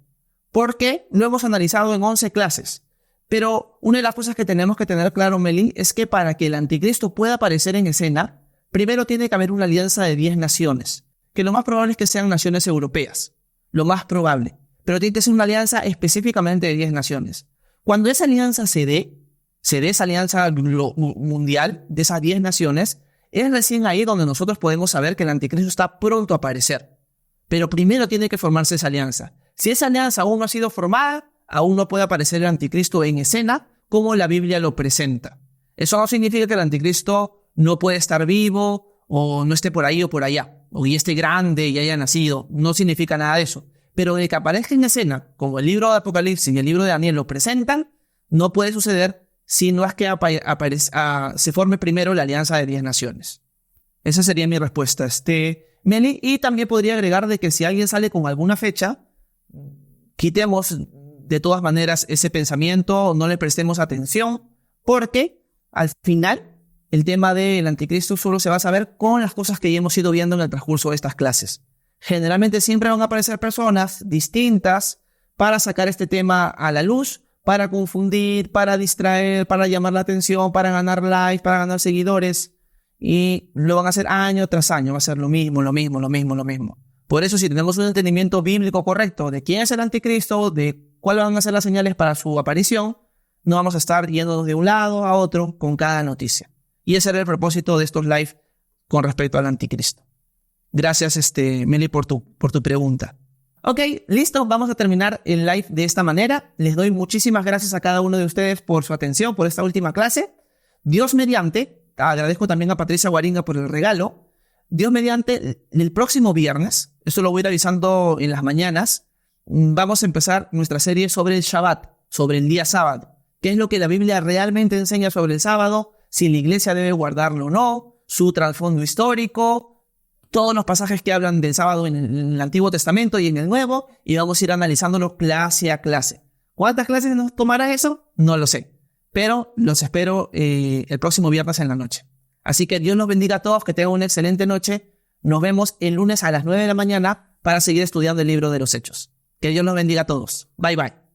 porque lo hemos analizado en 11 clases. Pero una de las cosas que tenemos que tener claro, Meli, es que para que el anticristo pueda aparecer en escena, primero tiene que haber una alianza de 10 naciones, que lo más probable es que sean naciones europeas, lo más probable. Pero tiene que ser una alianza específicamente de 10 naciones. Cuando esa alianza se dé esa alianza mundial de esas 10 naciones, es recién ahí donde nosotros podemos saber que el anticristo está pronto a aparecer. Pero primero tiene que formarse esa alianza. Si esa alianza aún no ha sido formada, aún no puede aparecer el anticristo en escena como la Biblia lo presenta. Eso no significa que el anticristo no puede estar vivo o no esté por ahí o por allá, o esté grande y haya nacido. No significa nada de eso. Pero de que aparezca en escena, como el libro de Apocalipsis y el libro de Daniel lo presentan, no puede suceder si no es que se forme primero la alianza de 10 naciones. Esa sería mi respuesta, Meli. Y también podría agregar de que si alguien sale con alguna fecha, quitemos de todas maneras ese pensamiento, no le prestemos atención, porque al final el tema del anticristo solo se va a saber con las cosas que ya hemos ido viendo en el transcurso de estas clases. Generalmente siempre van a aparecer personas distintas para sacar este tema a la luz, para confundir, para distraer, para llamar la atención, para ganar likes, para ganar seguidores. Y lo van a hacer año tras año, va a ser lo mismo. Por eso, si tenemos un entendimiento bíblico correcto de quién es el anticristo, de cuáles van a ser las señales para su aparición, no vamos a estar yendo de un lado a otro con cada noticia. Y ese era el propósito de estos live con respecto al anticristo. Gracias, Meli, por tu pregunta. Ok, listo, vamos a terminar el live de esta manera. Les doy muchísimas gracias a cada uno de ustedes por su atención, por esta última clase. Dios mediante, agradezco también a Patricia Guaringa por el regalo. Dios mediante, el próximo viernes, esto lo voy a ir avisando en las mañanas, vamos a empezar nuestra serie sobre el Shabbat, sobre el día sábado. ¿Qué es lo que la Biblia realmente enseña sobre el sábado? Si la iglesia debe guardarlo o no, su trasfondo histórico, todos los pasajes que hablan del sábado en el Antiguo Testamento y en el Nuevo, y vamos a ir analizándolo clase a clase. ¿Cuántas clases nos tomará eso? No lo sé, pero los espero el próximo viernes en la noche. Así que Dios los bendiga a todos, que tengan una excelente noche. Nos vemos el lunes a las 9 de la mañana para seguir estudiando el libro de los Hechos. Que Dios los bendiga a todos. Bye bye.